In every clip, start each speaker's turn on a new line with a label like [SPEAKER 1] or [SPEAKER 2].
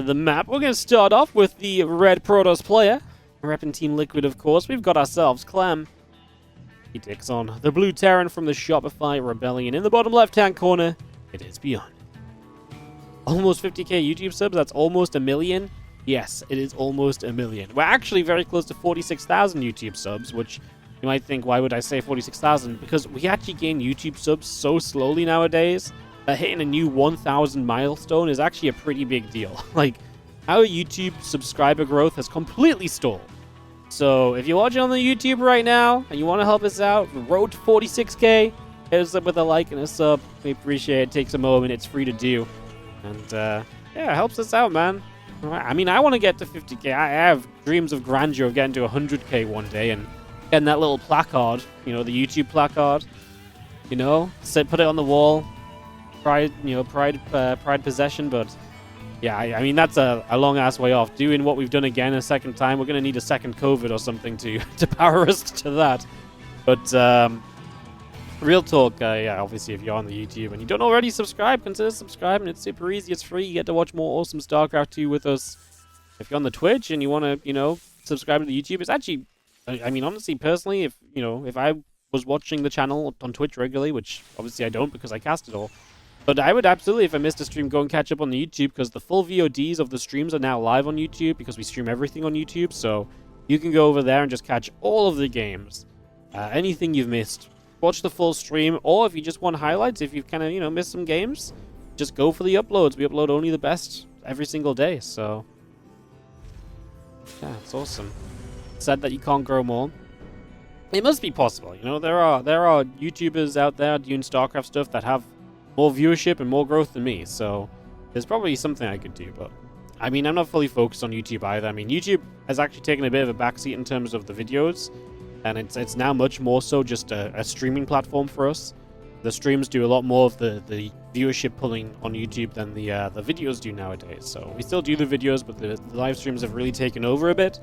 [SPEAKER 1] the map. We're going to start off with the red Protoss player. Repping Team Liquid, of course. We've got ourselves Clem. He takes on the blue Terran from the Shopify Rebellion. In the bottom left-hand corner, it is ByuN. Almost 50k YouTube subs. That's almost a million. Yes, it is almost a million. We're actually very close to 46,000 YouTube subs, which you might think, why would I say 46,000? Because we actually gain YouTube subs so slowly nowadays that hitting a new 1,000 milestone is actually a pretty big deal. Like, our YouTube subscriber growth has completely stalled. So, if you're watching on the YouTube right now and you want to help us out, the road to 46k, hit us up with a like and a sub. We appreciate it. It takes a moment. It's free to do. And, yeah, it helps us out, man. I mean, I want to get to 50k. I have dreams of grandeur of getting to 100k one day and getting that little placard, you know, the YouTube placard, you know, put it on the wall, pride, you know, pride possession. But yeah, I mean, that's a long ass way off. Doing what we've done again a second time, we're gonna need a second COVID or something to power us to that. But real talk, yeah, obviously if you're on the YouTube and you don't already subscribe, consider subscribing. It's super easy, it's free. You get to watch more awesome StarCraft 2 with us. If you're on the Twitch and you want to, you know, subscribe to the YouTube, it's actually, I mean, honestly, personally, if, you know, if I was watching the channel on Twitch regularly, which obviously I don't because I cast it all, but I would absolutely, if I missed a stream, go and catch up on the YouTube, because the full VODs of the streams are now live on YouTube, because we stream everything on YouTube, so you can go over there and just catch all of the games. Anything you've missed, watch the full stream, or if you just want highlights, if you've kind of, you know, missed some games, just go for the uploads. We upload only the best every single day, so yeah, it's awesome. Said that you can't grow more. It must be possible, you know. There are YouTubers out there doing StarCraft stuff that have more viewership and more growth than me, so there's probably something I could do. But I mean, I'm not fully focused on YouTube either. I mean, YouTube has actually taken a bit of a backseat in terms of the videos, and it's now much more so just a streaming platform for us. The streams do a lot more of the viewership pulling on YouTube than the videos do nowadays. So we still do the videos, but the live streams have really taken over a bit.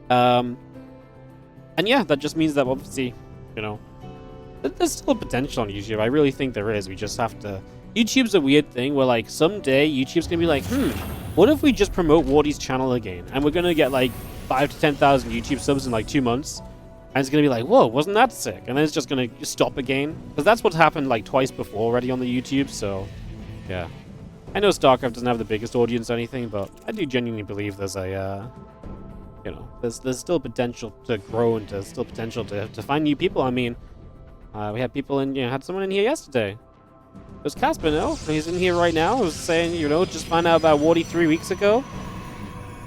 [SPEAKER 1] And yeah, that just means that obviously, you know, there's still potential on YouTube. I really think there is. We just have to... YouTube's a weird thing where, like, someday YouTube's gonna be like, what if we just promote Wardy's channel again? And we're gonna get, like, 5,000 to 10,000 YouTube subs in, like, 2 months. And it's gonna be like, whoa, wasn't that sick? And then it's just gonna stop again. Because that's what's happened, like, twice before already on the YouTube, so... yeah. I know StarCraft doesn't have the biggest audience or anything, but I do genuinely believe there's a, you know, there's still potential to grow and there's still potential to find new people. I mean, we had people in, you know, had someone in here yesterday. It was Casper, no? He's in here right now. He was saying, you know, just found out about Wardy 3 weeks ago.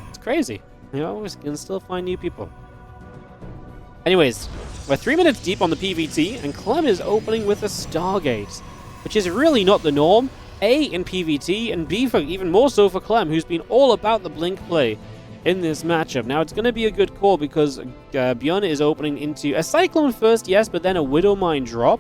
[SPEAKER 1] It's crazy. You know, we can still find new people. Anyways, we're 3 minutes deep on the PvT, and Clem is opening with a Stargate, which is really not the norm. A, in PvT, and B, for even more so for Clem, who's been all about the blink play in this matchup. Now, it's going to be a good call because ByuN is opening into a Cyclone first, yes, but then a Widowmine drop.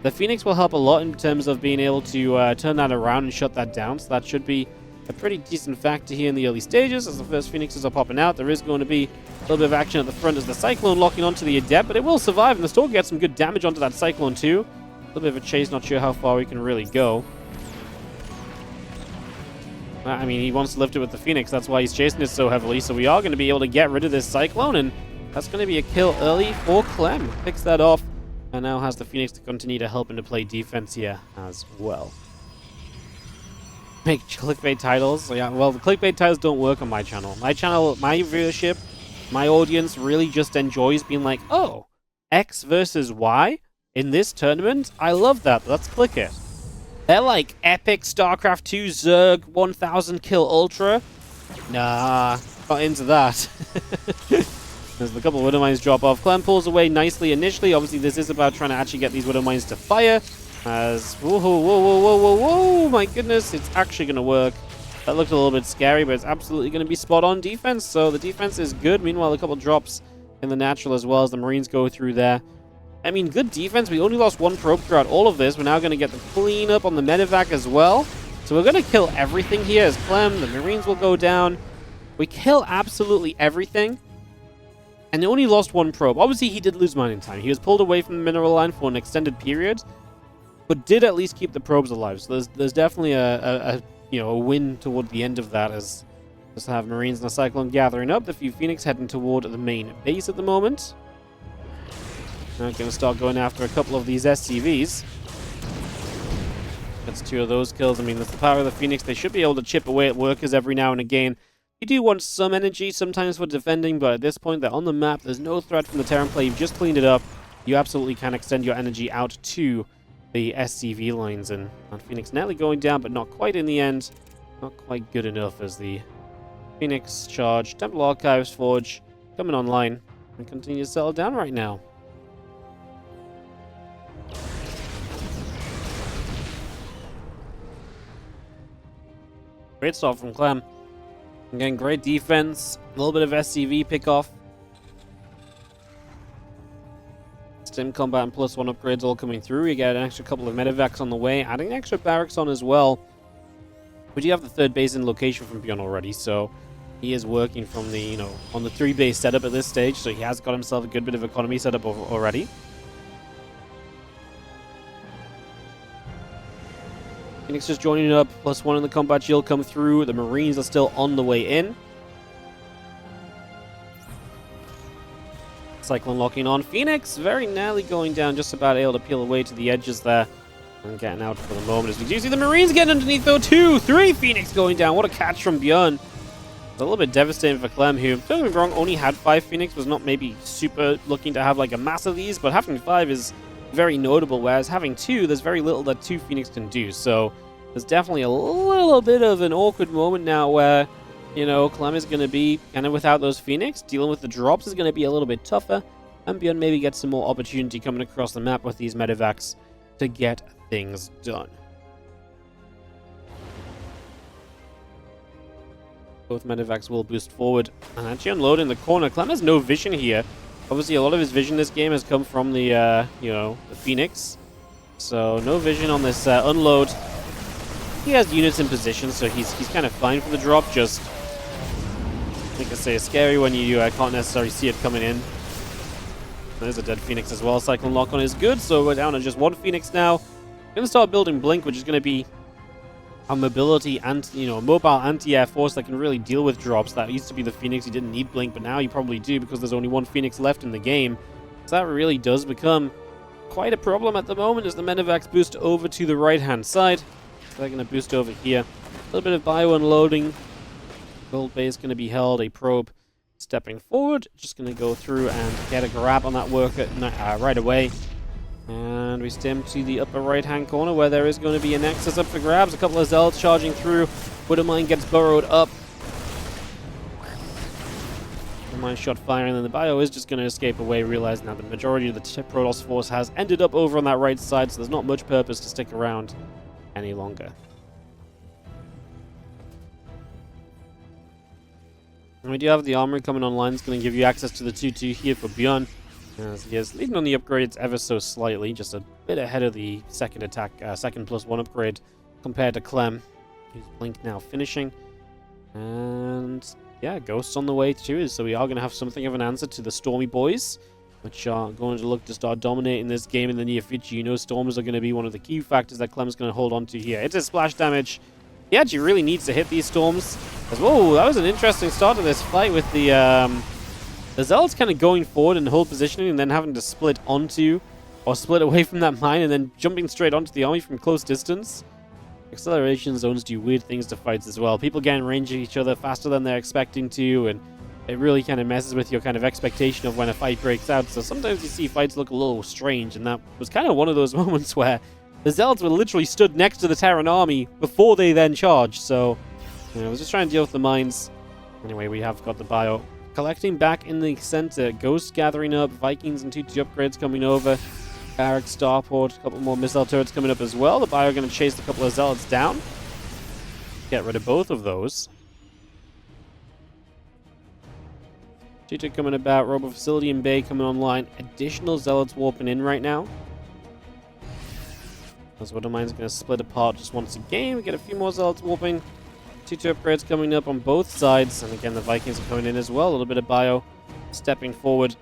[SPEAKER 1] The Phoenix will help a lot in terms of being able to turn that around and shut that down, so that should be a pretty decent factor here in the early stages. As the first Phoenixes are popping out, there is going to be a little bit of action at the front as the Cyclone locking onto the Adept, but it will survive, and the Storm gets some good damage onto that Cyclone too. A little bit of a chase, not sure how far we can really go. I mean, he wants to lift it with the Phoenix, that's why he's chasing it so heavily, so we are going to be able to get rid of this Cyclone, and that's going to be a kill early for Clem. Picks that off, and now has the Phoenix to continue to help him to play defense here as well. Make clickbait titles. Yeah, well, the clickbait titles don't work on my channel. My channel, my viewership, my audience really just enjoys being like, oh, X versus Y in this tournament? I love that. Let's click it. They're like epic StarCraft 2 Zerg 1000 kill Ultra. Nah, not into that. There's a couple of Widowmines drop off. Clem pulls away nicely initially. Obviously, this is about trying to actually get these Widowmines to fire. As, whoa, whoa, whoa, whoa, whoa, whoa, my goodness, it's actually going to work. That looked a little bit scary, but it's absolutely going to be spot on defense. So the defense is good. Meanwhile, a couple drops in the natural as well as the Marines go through there. I mean, good defense. We only lost one probe throughout all of this. We're now going to get the clean up on the medevac as well. So we're going to kill everything here as Clem. The Marines will go down. We kill absolutely everything. And they only lost one probe. Obviously, he did lose mining time. He was pulled away from the mineral line for an extended period, but did at least keep the probes alive. So there's definitely a win toward the end of that as Just have Marines and a Cyclone gathering up. The few Phoenix heading toward the main base at the moment. Now going to start going after a couple of these SCVs. That's 2 of those kills. I mean, that's the power of the Phoenix. They should be able to chip away at workers every now and again. You do want some energy sometimes for defending, but at this point, they're on the map. There's no threat from the Terran play. You've just cleaned it up. You absolutely can extend your energy out to the SCV lines. And Phoenix nearly going down, but not quite in the end. Not quite good enough as the Phoenix charge, Temple Archives Forge coming online and continue to settle down right now. Great start from Clem. Again, great defense, a little bit of SCV pickoff. Stim combat and +1 upgrades all coming through. You get an extra couple of medevacs on the way, adding extra barracks on as well. We do have the 3rd base in location from ByuN already, so he is working from the, on the 3-base setup at this stage, so he has got himself a good bit of economy set up already. Phoenix just joining up, +1 in the combat shield come through. The Marines are still on the way in. Cyclone locking on. Phoenix very narrowly going down, just about able to peel away to the edges there. And getting out for the moment as we do see the Marines getting underneath though. 2, 3 Phoenix going down. What a catch from ByuN. It's a little bit devastating for Clem, who, don't get me wrong, only had 5 Phoenix, was not maybe super looking to have like a mass of these, but having 5 is very notable, whereas having 2, there's very little that 2 Phoenix can do. So there's definitely a little bit of an awkward moment now where, Clem is going to be kind of without those Phoenix. Dealing with the drops is going to be a little bit tougher, and ByuN maybe gets some more opportunity coming across the map with these medevacs to get things done. Both medevacs will boost forward and actually unload in the corner. Clem has no vision here. Obviously, a lot of his vision this game has come from the, the Phoenix. So, no vision on this unload. He has units in position, so he's kind of fine for the drop. Just, like I say, it's scary when you can't necessarily see it coming in. There's a dead Phoenix as well. Cyclone lock on is good, so we're down to just 1 Phoenix now. Going to start building Blink, which is going to be a mobility and, a mobile anti-air force that can really deal with drops. That used to be the Phoenix. You didn't need Blink, but now you probably do because there's only 1 Phoenix left in the game. So that really does become quite a problem at the moment as the medevacs boost over to the right-hand side. So they're going to boost over here. A little bit of bio unloading. Gold base going to be held. A probe stepping forward. Just going to go through and get a grab on that worker right away. And we stem to the upper right-hand corner where there is going to be a Nexus up for grabs. A couple of Zealots charging through. Widowmine gets burrowed up. The mine shot firing, and then the bio is just going to escape away, realizing now the majority of the Protoss force has ended up over on that right side, so there's not much purpose to stick around any longer. And we do have the armory coming online. It's going to give you access to the 2-2 here for ByuN. As he is leading on the upgrades ever so slightly, just a bit ahead of the second attack, second +1 upgrade compared to Clem, who's Blink now finishing. And yeah, Ghosts on the way too, so we are going to have something of an answer to the Stormy boys, which are going to look to start dominating this game in the near future. Storms are going to be one of the key factors that Clem's going to hold on to here. It's a splash damage. He actually really needs to hit these Storms. Whoa, that was an interesting start to this fight with the Zealots kind of going forward and hold positioning and then having to split onto or split away from that mine and then jumping straight onto the army from close distance. Acceleration zones do weird things to fights as well. People get in range of each other faster than they're expecting to, and it really kind of messes with your kind of expectation of when a fight breaks out. So sometimes you see fights look a little strange, and that was kind of one of those moments where the Zealots were literally stood next to the Terran army before they then charged. So, I was just trying to deal with the mines. Anyway, we have got the bio collecting back in the center. Ghost gathering up. Vikings and 2-2 upgrades coming over. Barracks, Starport, a couple more missile turrets coming up as well. The bio are going to chase a couple of Zealots down. Get rid of both of those. 2-2 coming about. Robo Facility and Bay coming online. Additional Zealots warping in right now. As Widowmine's going to split apart just once again. We get a few more Zealots warping. 2-2 upgrades coming up on both sides. And again, the Vikings are coming in as well. A little bit of bio stepping forward.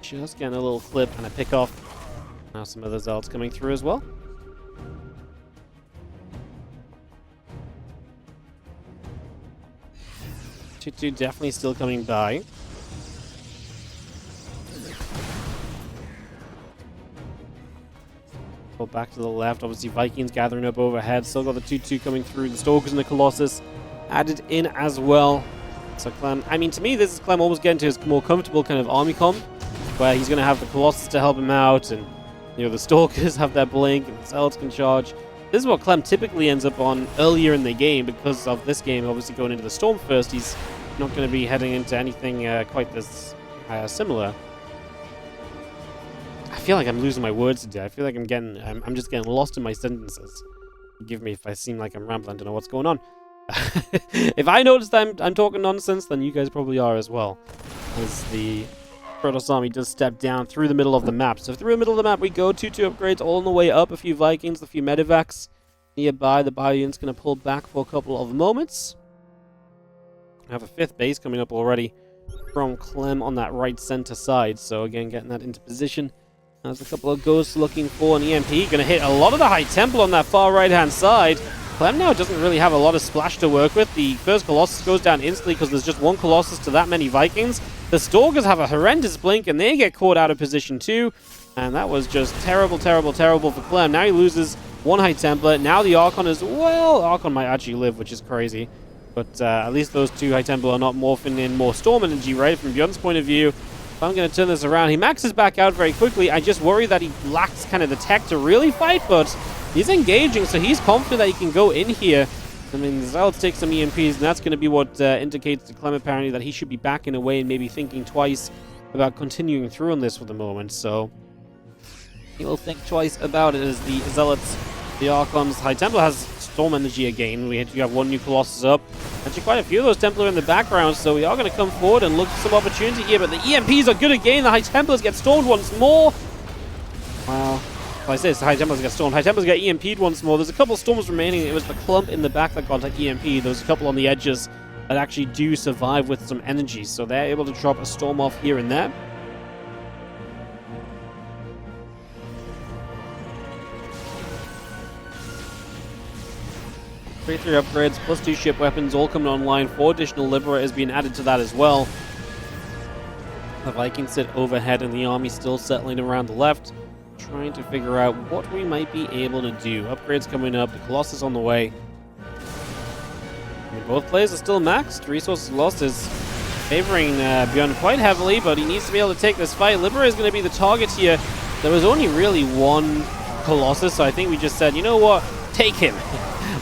[SPEAKER 1] Just getting a little clip and a pick off. Now some other Zealots coming through as well. 2-2 definitely still coming by. Pull back to the left. Obviously, Vikings gathering up overhead. Still got the 2-2 coming through. The Stalkers and the Colossus added in as well. So Clem, I mean, to me, this is Clem almost getting to his more comfortable kind of army comp, where he's going to have the Colossus to help him out, and the Stalkers have their blink, and the Zealots can charge. This is what Clem typically ends up on earlier in the game, because of this game obviously going into the Storm first. He's not going to be heading into anything quite this similar. I feel like I'm losing my words today. I feel like I'm just getting lost in my sentences. Forgive me if I seem like I'm rambling. I don't know what's going on. If I notice that I'm talking nonsense, then you guys probably are as well. As the Protoss army does step down through the middle of the map. So through the middle of the map we go. 2-2 upgrades all on the way up. A few Vikings, a few Medivacs nearby. The ByuN's going to pull back for a couple of moments. I have a 5th base coming up already from Clem on that right center side. So again, getting that into position. There's a couple of ghosts looking for an EMP. Going to hit a lot of the High Temple on that far right-hand side. Clem now doesn't really have a lot of splash to work with. The first Colossus goes down instantly because there's just one Colossus to that many Vikings. The Stalkers have a horrendous blink and they get caught out of position too. And that was just terrible, terrible, terrible for Clem. Now he loses one High Templar. Now the Archon as well. Archon might actually live, which is crazy. But at least those 2 High Templar are not morphing in more Storm energy, right? From ByuN's point of view, if I'm going to turn this around, he maxes back out very quickly. I just worry that he lacks kind of the tech to really fight, but he's engaging, so he's confident that he can go in here. I mean, the Zealots take some EMPs, and that's going to be what indicates to Clem apparently that he should be backing away and maybe thinking twice about continuing through on this for the moment. So he will think twice about it as the Zealots, the Archons. High Templar has Storm energy again. We have one new Colossus up. Actually, quite a few of those Templar in the background, so we are going to come forward and look for some opportunity here. But the EMPs are good again. The High Templars get stormed once more. Wow. Well, I say it's the High Templars get stormed. High Templars get EMP'd once more. There's a couple storms remaining. It was the clump in the back that got EMP'd. There's a couple on the edges that actually do survive with some energy, so they're able to drop a storm off here and there. Three upgrades, plus 2 ship weapons, all coming online. 4 additional Liberators being added to that as well. The Vikings sit overhead and the army still settling around the left, trying to figure out what we might be able to do. Upgrades coming up, the Colossus on the way. I mean, both players are still maxed. Resources lost is favoring ByuN quite heavily, but he needs to be able to take this fight. Liberator is going to be the target here. There was only really one Colossus, so I think we just said, you know what, take him.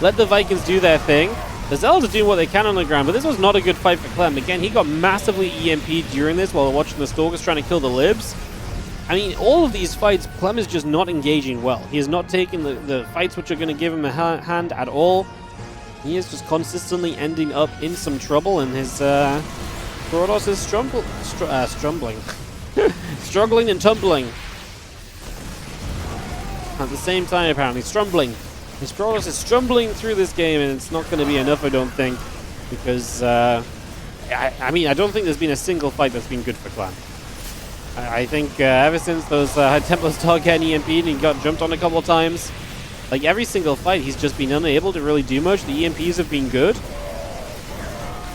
[SPEAKER 1] Let the Vikings do their thing. The Zealots are doing what they can on the ground, but this was not a good fight for Clem. Again, he got massively EMP'd during this while watching the Stalkers trying to kill the Libs. I mean, all of these fights, Clem is just not engaging well. He is not taking the fights which are going to give him a hand at all. He is just consistently ending up in some trouble, and his Protoss is struggling and tumbling. At the same time, apparently, strumbling. His Protoss is strumbling through this game, and it's not going to be enough, I don't think, because, I mean, I don't think there's been a single fight that's been good for Clem. I think ever since those Templars started getting EMP'd and he got jumped on a couple of times, like every single fight, he's just been unable to really do much. The EMPs have been good.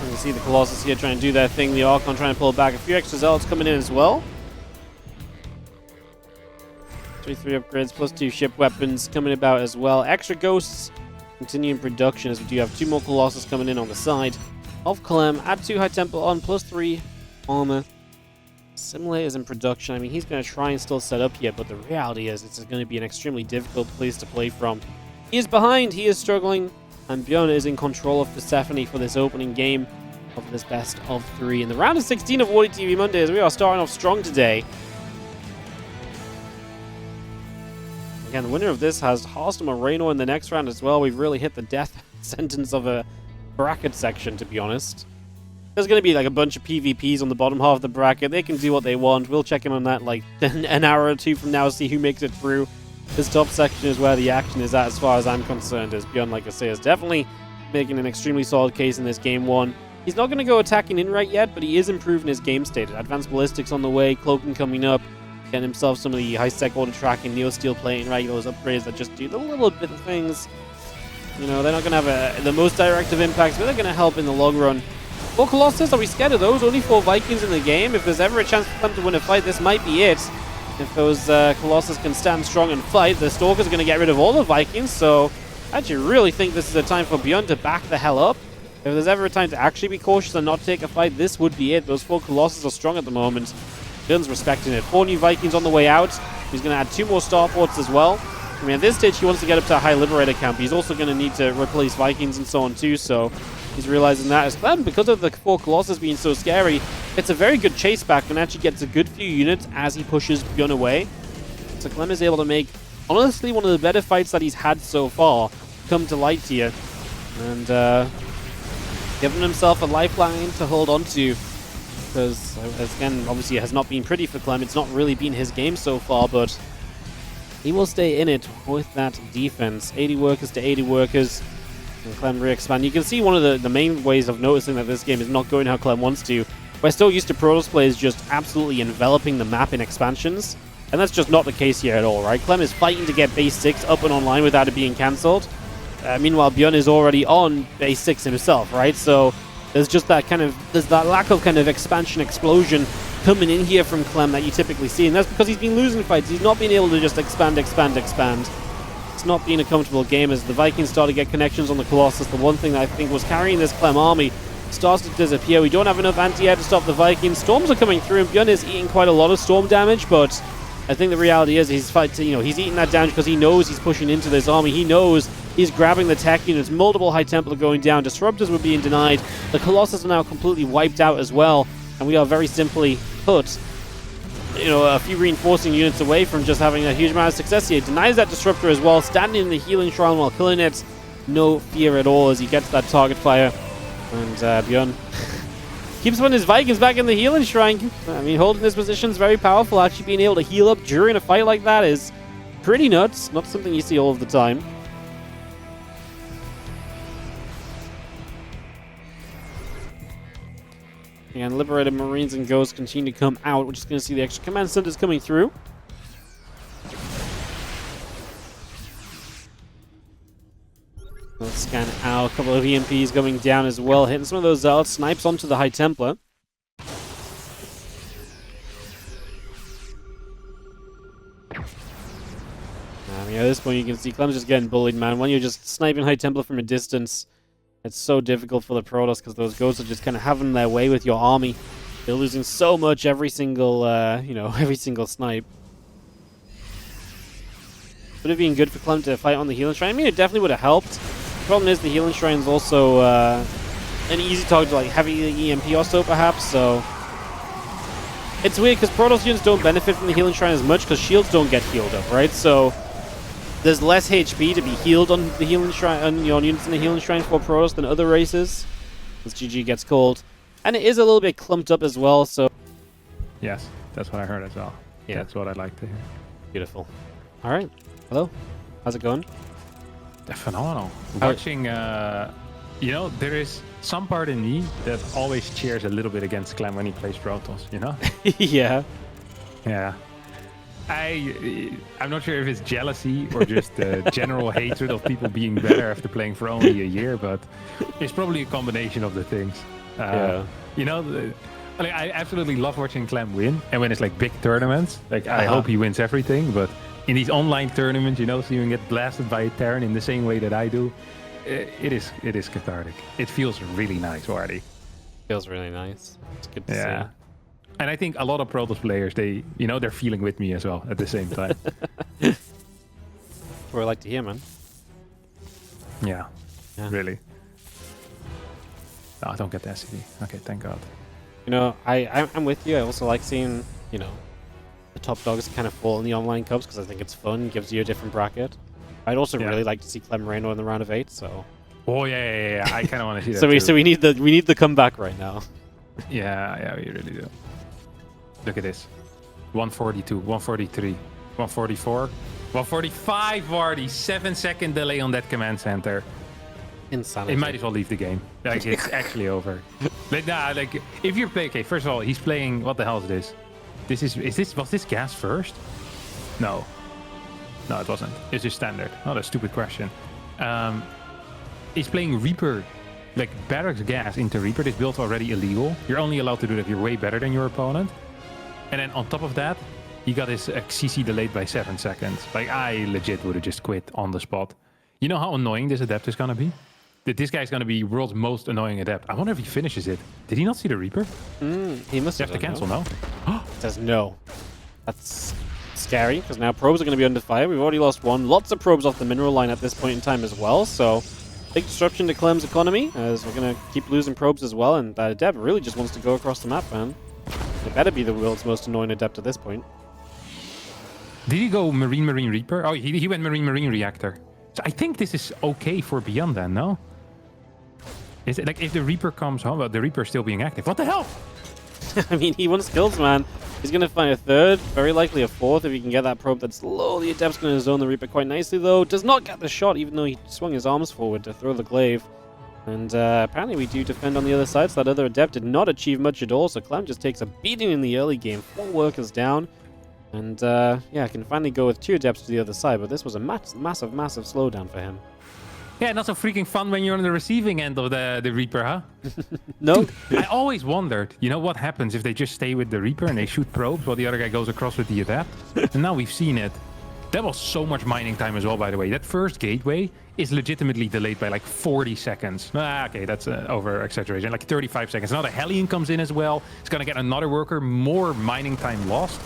[SPEAKER 1] And you see the Colossus here trying to do their thing, the Archon trying to pull back. A few extra Zealots coming in as well. 3 upgrades plus 2 ship weapons coming about as well. Extra Ghosts continuing production as we do have 2 more Colossus coming in on the side of Clem. Add 2 High Temple on plus 3 armor. Simulators in production. I mean, he's going to try and still set up here, but the reality is it's going to be an extremely difficult place to play from. He is behind, he is struggling, and ByuN is in control of Persephone for this opening game of this best of 3. In the round of 16 of WardiTV Mondays, we are starting off strong today. Again, the winner of this has Hearthstone or Raynor in the next round as well. We've really hit the death sentence of a bracket section, to be honest. There's going to be like a bunch of PvPs on the bottom half of the bracket. They can do what they want. We'll check in on that like an hour or 2 from now, see who makes it through. This top section is where the action is at as far as I'm concerned, as ByuN, like I say, is definitely making an extremely solid case in this game 1. He's not going to go attacking in right yet, but he is improving his game state. Advanced Ballistics on the way, Cloaking coming up, getting himself some of the high-sec auto tracking, Neo Steel plating, right? Those upgrades that just do the little bit of things. You know, they're not going to have the most direct of impacts, but they're going to help in the long run. 4 Colossus, are we scared of those? Only 4 Vikings in the game. If there's ever a chance for them to win a fight, this might be it. If those Colossus can stand strong and fight, the Stalkers are going to get rid of all the Vikings, so I actually really think this is a time for ByuN to back the hell up. If there's ever a time to actually be cautious and not take a fight, this would be it. Those 4 Colossus are strong at the moment. ByuN's respecting it. 4 new Vikings on the way out. He's going to add 2 more Starports as well. I mean, at this stage, he wants to get up to a high Liberator camp. He's also going to need to replace Vikings and so on too, so he's realizing that as Clem, because of the 4 Colossus being so scary, it's a very good chase back and actually gets a good few units as he pushes ByuN away. So Clem is able to make, honestly, one of the better fights that he's had so far come to light here. And giving himself a lifeline to hold on to. Because, again, obviously it has not been pretty for Clem. It's not really been his game so far, but he will stay in it with that defense. 80 workers to 80 workers. And Clem re-expand. You can see one of the main ways of noticing that this game is not going how Clem wants to. We're still used to Protoss players just absolutely enveloping the map in expansions. And that's just not the case here at all, right? Clem is fighting to get base 6 up and online without it being cancelled. Meanwhile, ByuN is already on base 6 himself, right? So there's just that there's that lack of kind of expansion explosion coming in here from Clem that you typically see. And that's because he's been losing fights. He's not been able to just expand. It's not been a comfortable game as the Vikings start to get connections on the Colossus. The one thing that I think was carrying this Clem army starts to disappear. We don't have enough anti-air to stop the Vikings. Storms are coming through and ByuN is eating quite a lot of storm damage, but I think the reality is he's eating that damage because he knows he's pushing into this army. He knows he's grabbing the tech units. Multiple High Templar going down. Disruptors were being denied. The Colossus are now completely wiped out as well. And we are very simply put, a few reinforcing units away from just having a huge amount of success here. Denies that Disruptor as well. Standing in the Healing Shrine while killing it. No fear at all as he gets that target fire. And ByuN keeps putting his Vikings back in the Healing Shrine. I mean, holding this position is very powerful. Actually being able to heal up during a fight like that is pretty nuts. Not something you see all of the time. And Liberated Marines and Ghosts continue to come out. We're just going to see the extra command centers coming through. Let's scan out. A couple of EMPs going down as well. Hitting some of those Zealots. Snipes onto the High Templar. I mean, at this point you can see Clem's just getting bullied, man. When you're just sniping High Templar from a distance, it's so difficult for the Protoss because those Ghosts are just kind of having their way with your army. They're losing so much every single, every single snipe. Would have been good for Clem to fight on the Healing Shrine. I mean, it definitely would have helped. The problem is the Healing Shrine is also an easy target to like heavy EMP or so, perhaps. So it's weird because Protoss units don't benefit from the Healing Shrine as much because shields don't get healed up, right? So there's less HP to be healed on the Healing Shrine, on units in the Healing Shrine for Protoss than other races. As GG gets called. And it is a little bit clumped up as well, so...
[SPEAKER 2] Yes, that's what I heard as well.
[SPEAKER 1] Yeah.
[SPEAKER 2] That's what I'd like to hear.
[SPEAKER 1] Beautiful. Alright. Hello. How's it going?
[SPEAKER 2] They're phenomenal. Watching, there is some part in me that always cheers a little bit against Clem when he plays Protoss, you know?
[SPEAKER 1] Yeah.
[SPEAKER 2] Yeah. I'm not sure if it's jealousy or just general hatred of people being better after playing for only a year, but it's probably a combination of the things.
[SPEAKER 1] Yeah.
[SPEAKER 2] I absolutely love watching Clem win, and when it's like big tournaments, I hope he wins everything, but in these online tournaments, seeing him get blasted by a Terran in the same way that I do, it is cathartic. It feels really nice, Wardy.
[SPEAKER 1] Feels really nice. It's good to see.
[SPEAKER 2] And I think a lot of Protoss players, they're feeling with me as well at the same time.
[SPEAKER 1] What I like to hear, man.
[SPEAKER 2] Yeah. Really. Oh, I don't get the SCD. Okay, thank God.
[SPEAKER 1] I'm with you. I also like seeing, the top dogs kind of fall in the online cups because I think it's fun, gives you a different bracket. I'd also really like to see Clem Reno in the round of 8, so...
[SPEAKER 2] Oh, yeah. I kind of want to see that too.
[SPEAKER 1] So we need the comeback right now.
[SPEAKER 2] Yeah, we really do. Look at this. 142, 143, 144, 145, Wardy. 7-second delay on that command center.
[SPEAKER 1] Insanity.
[SPEAKER 2] It might as well leave the game. It's actually over. If you're playing... Okay, first of all, he's playing... What the hell is this? Was this gas first? No, it wasn't. It's just standard. Not a stupid question. He's playing Reaper like barracks gas into Reaper. This build's already illegal. You're only allowed to do that if you're way better than your opponent. And then on top of that, he got his CC delayed by 7 seconds. Like, I legit would have just quit on the spot. You know how annoying this adept is gonna be? That this guy's gonna be world's most annoying adept. I wonder if he finishes it. Did he not see the Reaper?
[SPEAKER 1] He must have
[SPEAKER 2] to cancel now.
[SPEAKER 1] It says no. That's scary, because now probes are going to be under fire. We've already lost one. Lots of probes off the mineral line at this point in time as well, so big disruption to Clem's economy, as we're going to keep losing probes as well, and that adept really just wants to go across the map, man. It better be the world's most annoying adept at this point.
[SPEAKER 2] Did he go Marine Reaper? Oh, he went Marine Reactor. So I think this is okay for ByuN then, no? Is it like if the Reaper comes home, well, the Reaper is still being active. What the hell?
[SPEAKER 1] I mean, he wants kills, man. He's going to find a third, very likely a fourth if he can get that probe that's low. The adept's going to zone the Reaper quite nicely, though. Does not get the shot, even though he swung his arms forward to throw the glaive. And apparently we do defend on the other side, so that other adept did not achieve much at all. So Clem just takes a beating in the early game. 4 workers down. And yeah, can finally go with 2 adepts to the other side, but this was a massive slowdown for him.
[SPEAKER 2] Yeah, not so freaking fun when you're on the receiving end of the Reaper, huh?
[SPEAKER 1] No.
[SPEAKER 2] I always wondered, you know, what happens if they just stay with the Reaper and they shoot probes while the other guy goes across with the adept? And now we've seen it. That was so much mining time as well, by the way. That first gateway is legitimately delayed by like 40 seconds. Okay, that's over-exaggeration. Like 35 seconds. Now the Hellion comes in as well. It's going to get another worker. More mining time lost.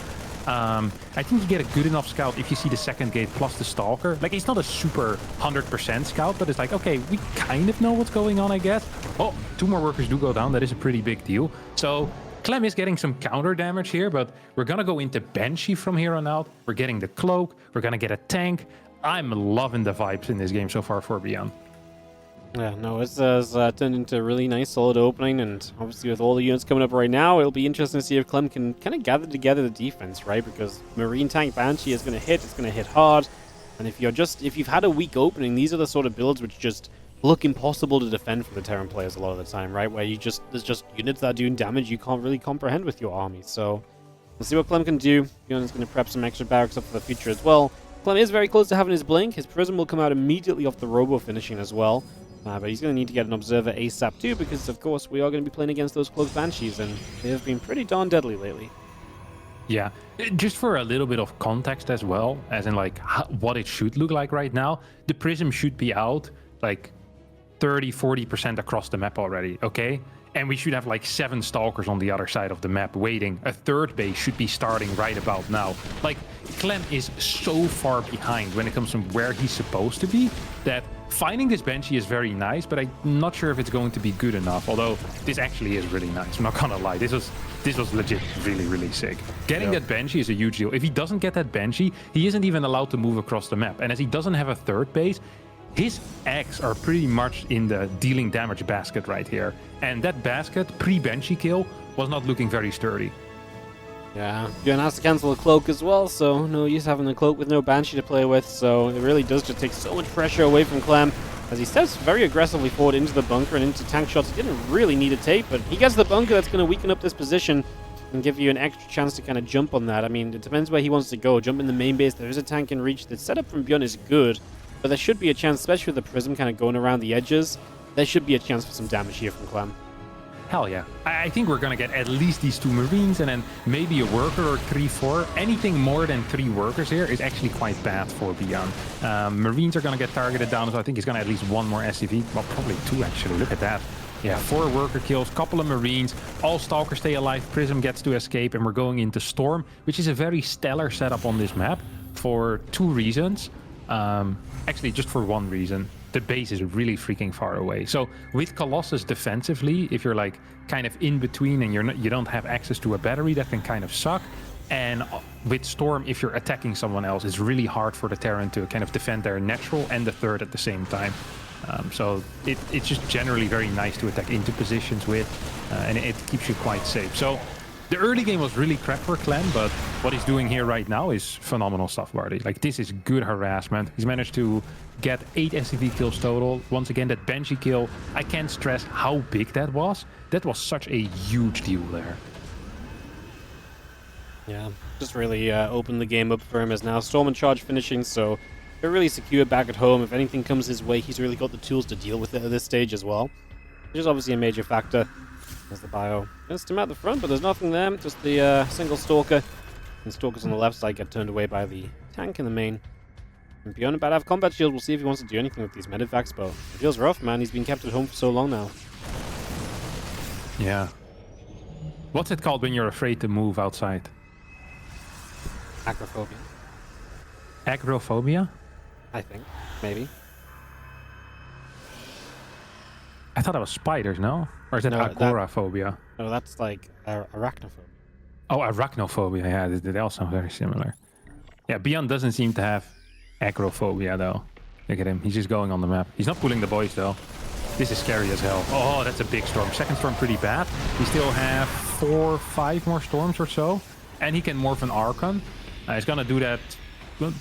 [SPEAKER 2] I think you get a good enough scout if you see the second gate plus the Stalker. Like, it's not a super 100% scout, but it's like, okay, we kind of know what's going on, I guess. Oh, 2 more workers do go down. That is a pretty big deal. So Clem is getting some counter damage here, but we're going to go into Banshee from here on out. We're getting the Cloak. We're going to get a tank. I'm loving the vibes in this game so far for ByuN.
[SPEAKER 1] Yeah, no, it's turned into a really nice, solid opening, and obviously with all the units coming up right now, it'll be interesting to see if Clem can kind of gather together the defense, right? Because Marine Tank Banshee is going to hit, it's going to hit hard, and if you've had a weak opening, these are the sort of builds which just look impossible to defend for the Terran players a lot of the time, right? Where there's just units that are doing damage you can't really comprehend with your army, so we'll see what Clem can do. ByuN is going to prep some extra barracks up for the future as well. Clem is very close to having his blink. His prism will come out immediately off the robo finishing as well. But he's going to need to get an observer ASAP too, because of course we are going to be playing against those close Banshees, and they have been pretty darn deadly lately.
[SPEAKER 2] Yeah, just for a little bit of context as well, as in like what it should look like right now, the prism should be out like 30-40% across the map already, okay? And we should have like 7 Stalkers on the other side of the map waiting. A third base should be starting right about now. Like, Clem is so far behind when it comes from where he's supposed to be that finding this Banshee is very nice, but I'm not sure if it's going to be good enough. Although this actually is really nice. I'm not gonna lie. This was legit really, really sick. Getting that Banshee is a huge deal. If he doesn't get that Banshee, he isn't even allowed to move across the map. And as he doesn't have a third base, his eggs are pretty much in the dealing damage basket right here. And that basket, pre-Banshee kill, was not looking very sturdy.
[SPEAKER 1] Yeah, ByuN has to cancel a Cloak as well, so no use having a Cloak with no Banshee to play with, so it really does just take so much pressure away from Clem, as he steps very aggressively forward into the bunker and into tank shots. He didn't really need to take, but he gets the bunker that's going to weaken up this position and give you an extra chance to kind of jump on that. I mean, it depends where he wants to go. Jump in the main base, there is a tank in reach. The setup from ByuN is good, but there should be a chance, especially with the Prism kind of going around the edges, there should be a chance for some damage here from Clem.
[SPEAKER 2] Hell yeah. I think we're going to get at least these 2 Marines and then maybe a worker or 3-4. Anything more than 3 workers here is actually quite bad for ByuN. Marines are going to get targeted down, so I think he's going to at least 1 more SCV. Well, probably 2 actually. Look at that. Yeah, 4 worker kills, couple of Marines, all Stalkers stay alive, Prism gets to escape, and we're going into Storm, which is a very stellar setup on this map for 2 reasons. Actually, just for 1 reason. The base is really freaking far away. So with Colossus defensively, if you're like kind of in between and you don't have access to a battery, that can kind of suck. And with Storm, if you're attacking someone else, it's really hard for the Terran to kind of defend their natural and the third at the same time. So it's just generally very nice to attack into positions with, and it keeps you quite safe. So the early game was really crap for Clem, but what he's doing here right now is phenomenal stuff, Wardy. Like, this is good harassment. He's managed to get 8 SCV kills total. Once again, that Banshee kill, I can't stress how big that was. That was such a huge deal there.
[SPEAKER 1] Yeah, just really opened the game up for him as now Storm and Charge finishing, so they're really secure back at home. If anything comes his way, he's really got the tools to deal with it at this stage as well. which is obviously a major factor. There's the bio. There's him at the front, but there's nothing there. Just the single Stalker. And Stalkers on the left side get turned away by the tank in the main. And ByuN about to have combat shield. We'll see if he wants to do anything with these medivacs, but it feels rough, man. He's been kept at home for so long now.
[SPEAKER 2] Yeah. What's it called when you're afraid to move outside?
[SPEAKER 1] Acrophobia.
[SPEAKER 2] Agrophobia?
[SPEAKER 1] I think. Maybe.
[SPEAKER 2] I thought that was spiders, no? Or is that
[SPEAKER 1] No,
[SPEAKER 2] agoraphobia?
[SPEAKER 1] No, that's like arachnophobia.
[SPEAKER 2] Oh, arachnophobia. Yeah, they all sound very similar. Yeah, ByuN doesn't seem to have agoraphobia, though. Look at him. He's just going on the map. He's not pulling the boys, though. This is scary as hell. Oh, that's a big storm. Second storm pretty bad. We still have 4 or 5 more storms or so. And he can morph an Archon. He's going to do that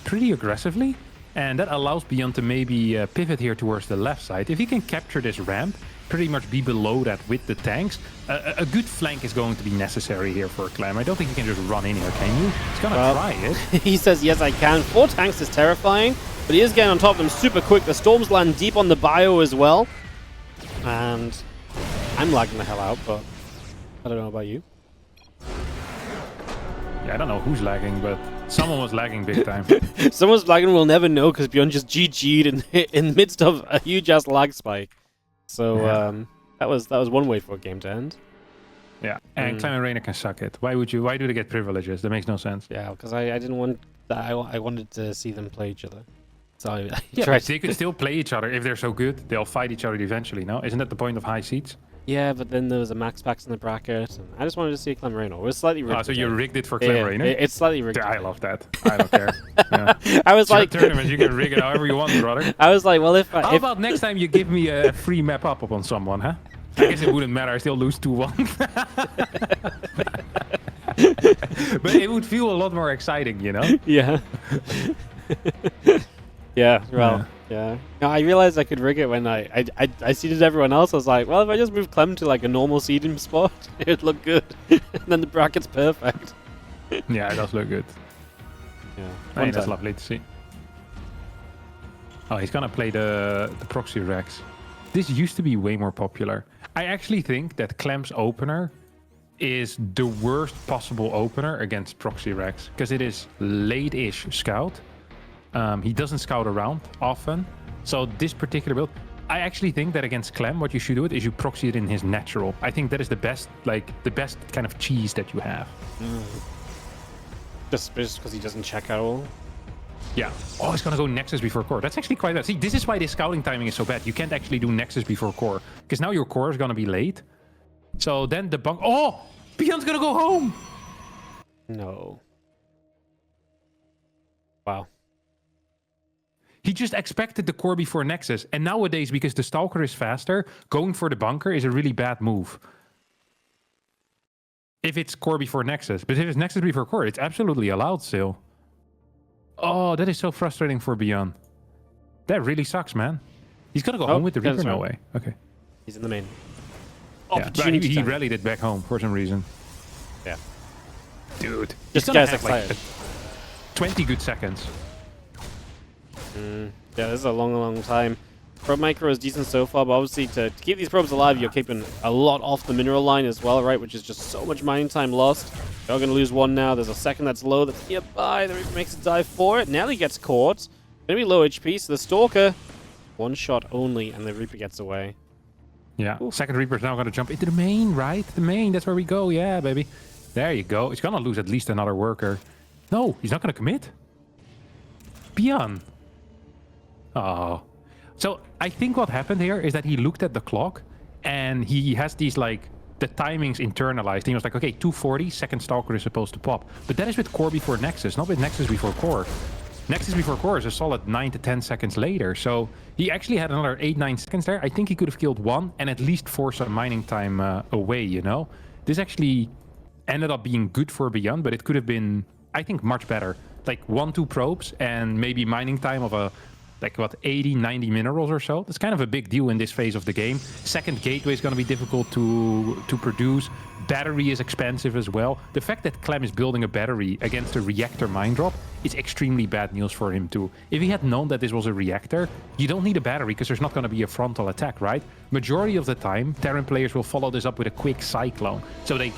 [SPEAKER 2] pretty aggressively. And that allows ByuN to maybe pivot here towards the left side. If he can capture this ramp, pretty much be below that with the tanks, a good flank is going to be necessary here for Clem. I don't think he can just run in here, can you? He's going to try it.
[SPEAKER 1] He says, yes, I can. 4 tanks is terrifying, but he is getting on top of them super quick. The storms land deep on the bio as well. And I'm lagging the hell out, but I don't know about you.
[SPEAKER 2] Yeah, I don't know who's lagging, but someone was lagging big time.
[SPEAKER 1] Someone's lagging, we'll never know, because ByuN just GG'd in the midst of a huge-ass lag spike. So
[SPEAKER 2] Yeah.
[SPEAKER 1] that was one way for a game to end.
[SPEAKER 2] Yeah, and Clem and Reina can suck it. Why do they get privileges? That makes no sense.
[SPEAKER 1] Yeah, because I didn't want that. I wanted to see them play each other. So I
[SPEAKER 2] Yeah,
[SPEAKER 1] tried
[SPEAKER 2] but they could still play each other if they're so good. They'll fight each other eventually, no? Isn't that the point of high seeds?
[SPEAKER 1] Yeah, but then there was a max packs in the bracket, and I just wanted to see Clem Reina. It was slightly rigged.
[SPEAKER 2] Oh, so you rigged it for Clem Reina?
[SPEAKER 1] It's slightly rigged.
[SPEAKER 2] I love that. I don't care. Yeah.
[SPEAKER 1] I was
[SPEAKER 2] It's your
[SPEAKER 1] like,
[SPEAKER 2] tournament. You can rig it however you want, brother.
[SPEAKER 1] I was like, well, if
[SPEAKER 2] How about next time you give me a free map up on someone, huh? I guess it wouldn't matter. I still lose 2-1. But it would feel a lot more exciting, you know?
[SPEAKER 1] yeah, yeah, well, yeah. No, I realized I could rig it when I seeded everyone else. I was like, well, if I just move Clem to like a normal seeding spot, it'd look good. And then the bracket's perfect.
[SPEAKER 2] Yeah, it does look good.
[SPEAKER 1] Yeah,
[SPEAKER 2] I mean, that's lovely to see. Oh, he's gonna play the proxy Rex. This used to be way more popular. I actually think that Clem's opener is the worst possible opener against proxy Rex because it is late-ish scout. He doesn't scout around often. So this particular build, I actually think that against Clem, what you should do is you proxy it in his natural. I think that is the best kind of cheese that you have.
[SPEAKER 1] Just because he doesn't check at all.
[SPEAKER 2] Yeah. Oh, he's gonna go Nexus before core. That's actually quite bad. See, this is why this scouting timing is so bad. You can't actually do Nexus before core because now your core is gonna be late. So then the bunk. Oh, ByuN's gonna go home.
[SPEAKER 1] No. Wow.
[SPEAKER 2] He just expected the core before Nexus, and nowadays because the Stalker is faster, going for the bunker is a really bad move. If it's core before Nexus, but if it's Nexus before core, it's absolutely allowed still. Oh, that is so frustrating for ByuN. That really sucks, man. He's gonna go home with the Reaper? No way. Okay.
[SPEAKER 1] He's in the main.
[SPEAKER 2] Yeah, but he rallied it back home for some reason.
[SPEAKER 1] Yeah.
[SPEAKER 2] Dude.
[SPEAKER 1] Just
[SPEAKER 2] gonna
[SPEAKER 1] guys
[SPEAKER 2] have
[SPEAKER 1] excited.
[SPEAKER 2] like 20 good seconds.
[SPEAKER 1] Yeah, this is a long time. Probe micro is decent so far, but obviously to keep these probes alive, you're keeping a lot off the mineral line as well, right? Which is just so much mining time lost. You're going to lose one now. There's a second that's low that's nearby. The Reaper makes a dive for it. Nelly gets caught. Going to be low HP, so the Stalker, one shot only, and the Reaper gets away.
[SPEAKER 2] Yeah, second Reaper is now going to jump into the main, right? The main, that's where we go. Yeah, baby. There you go. He's going to lose at least another worker. No, he's not going to commit. ByuN. Oh. So I think what happened here is that he looked at the clock and he has these like the timings internalized. He was like, okay, 2:40, second Stalker is supposed to pop. But that is with core before Nexus, not with Nexus before core. Nexus before core is a solid 9 to 10 seconds later. So he actually had another 8-9 seconds there. I think he could have killed one and at least forced some mining time away, you know? This actually ended up being good for ByuN, but it could have been, I think, much better. Like 1-2 probes and maybe mining time of a like what, 80, 90 minerals or so. That's kind of a big deal in this phase of the game. Second gateway is going to be difficult to produce. Battery is expensive as well. The fact that Clem is building a battery against a reactor mine drop is extremely bad news for him too. If he had known that this was a reactor, you don't need a battery because there's not going to be a frontal attack, right? Majority of the time, Terran players will follow this up with a quick cyclone. So they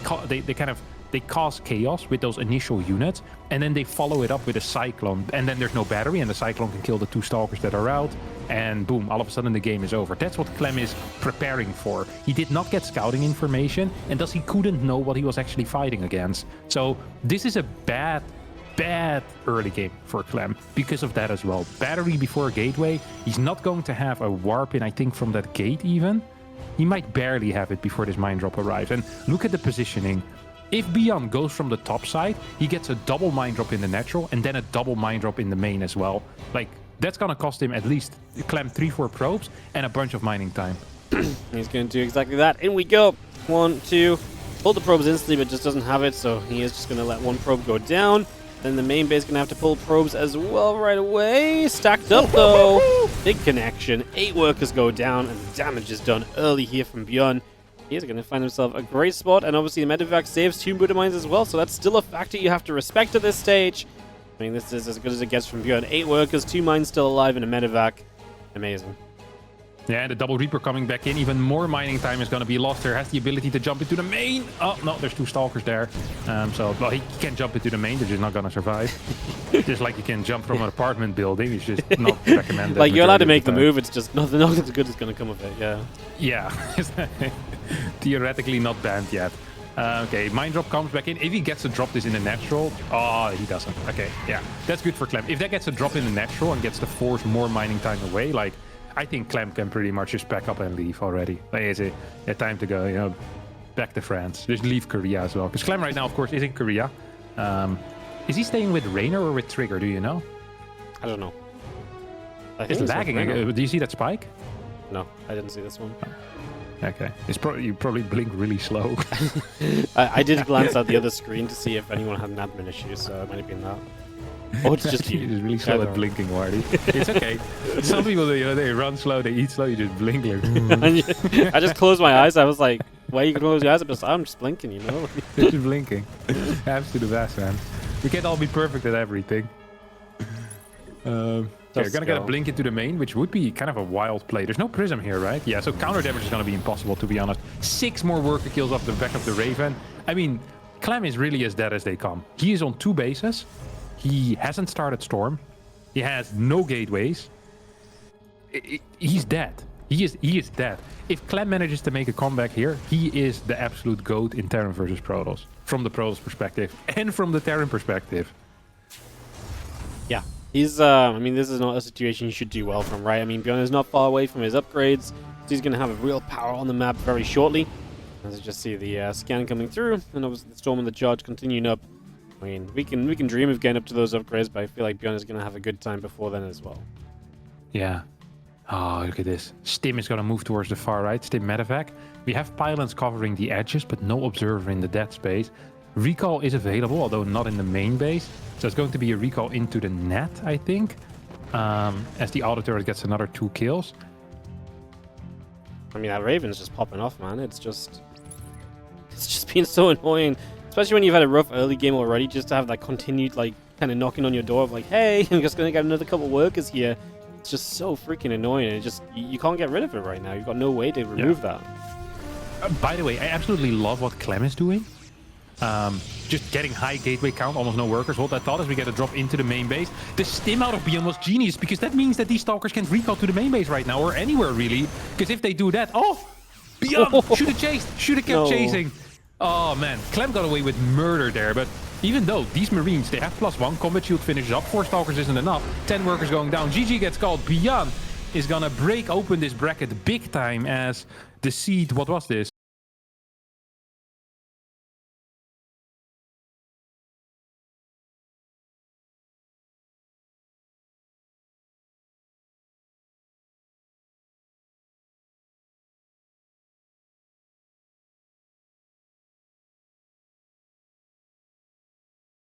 [SPEAKER 2] cause chaos with those initial units, and then they follow it up with a cyclone, and then there's no battery, and the cyclone can kill the 2 stalkers that are out, and boom, all of a sudden the game is over. That's what Clem is preparing for. He did not get scouting information, and thus he couldn't know what he was actually fighting against. So this is a bad early game for Clem because of that as well. Battery before gateway, he's not going to have a warp in, I think, from that gate even. He might barely have it before this mine drop arrives. And look at the positioning. If ByuN goes from the top side, he gets a double mine drop in the natural and then a double mine drop in the main as well. Like, that's going to cost him at least Clem 3-4 probes and a bunch of mining time.
[SPEAKER 1] He's going to do exactly that. In we go. 1, 2. Pull the probes instantly, but just doesn't have it, so he is just going to let one probe go down. Then the main base going to have to pull probes as well right away. Stacked up, though. Big connection. 8 workers go down, and the damage is done early here from ByuN. He's going to find himself a great spot, and obviously the medevac saves 2 Buddha mines as well, so that's still a factor you have to respect at this stage. I mean, this is as good as it gets from ByuN. 8 workers, 2 mines still alive, and a medevac. Amazing.
[SPEAKER 2] Yeah, and the double Reaper coming back in. Even more mining time is going to be lost here. Has the ability to jump into the main. Oh, no, there's 2 stalkers there. So, well, he can jump into the main. They're just not going to survive. Just like you can jump from an apartment building. It's just not recommended.
[SPEAKER 1] Like, you're allowed to make the move. It's just nothing good is going to come of it, yeah.
[SPEAKER 2] Yeah. Theoretically not banned yet. Okay, mine drop comes back in. If he gets to drop this in the natural... Oh, he doesn't. Okay, yeah. That's good for Clem. If that gets a drop in the natural and gets to force more mining time away, like... I think Clem can pretty much just pack up and leave already. Like, it's a time to go, you know, back to France. Just leave Korea as well. Because Clem right now, of course, is in Korea. Is he staying with Rainer or with Trigger? Do you know?
[SPEAKER 1] I don't know.
[SPEAKER 2] It's lagging. Do you see that spike?
[SPEAKER 1] No, I didn't see this one.
[SPEAKER 2] Okay. You probably blink really slow.
[SPEAKER 1] I did glance at the other screen to see if anyone had an admin issue, so it might have been that. Oh, it's just you.
[SPEAKER 2] It's really slow at blinking, Wardy. It's okay. Some people, you know, they run slow, they eat slow, you just blink like...
[SPEAKER 1] I just closed my eyes. I was like, why you can close your eyes? I'm just blinking, you know?
[SPEAKER 2] You're just blinking. Absolute the best, man. We can't all be perfect at everything. Okay, you're gonna get a blink into the main, which would be kind of a wild play. There's no prism here, right? Yeah, so counter damage is gonna be impossible, to be honest. 6 more worker kills off the back of the Raven. I mean, Clem is really as dead as they come. He is on 2 bases. He hasn't started Storm. He has no gateways. He's dead. He is dead. If Clem manages to make a comeback here, he is the absolute GOAT in Terran versus Protoss. From the Protoss perspective and from the Terran perspective.
[SPEAKER 1] Yeah. He's, I mean, this is not a situation you should do well from, right? I mean, ByuN is not far away from his upgrades, so he's going to have a real power on the map very shortly. As you just see the scan coming through, and obviously the Storm and the Charge continuing up. I mean, we can dream of getting up to those upgrades, but I feel like ByuN is going to have a good time before then as well.
[SPEAKER 2] Yeah. Oh, look at this. Stim is going to move towards the far right. Stim medevac. We have pylons covering the edges, but no observer in the dead space. Recall is available, although not in the main base. So it's going to be a recall into the net, I think. As the auto turret gets another 2 kills.
[SPEAKER 1] I mean, that Raven's just popping off, man. It's just been so annoying. Especially when you've had a rough early game already, just to have that continued, like, kind of knocking on your door of like, hey, I'm just going to get another couple workers here. It's just so freaking annoying. And it just, you can't get rid of it right now. You've got no way to remove that.
[SPEAKER 2] By the way, I absolutely love what Clem is doing. Just getting high gateway count, almost no workers. What I thought is we get a drop into the main base. The stim out of ByuN was genius, because that means that these stalkers can't recall to the main base right now, or anywhere really. Because if they do that, ByuN should have chased, should have kept chasing. Oh man, Clem got away with murder there, but even though these Marines, they have +1, combat shield finishes up, 4 stalkers isn't enough, 10 workers going down, GG gets called, ByuN is gonna break open this bracket big time as the seed, what was this?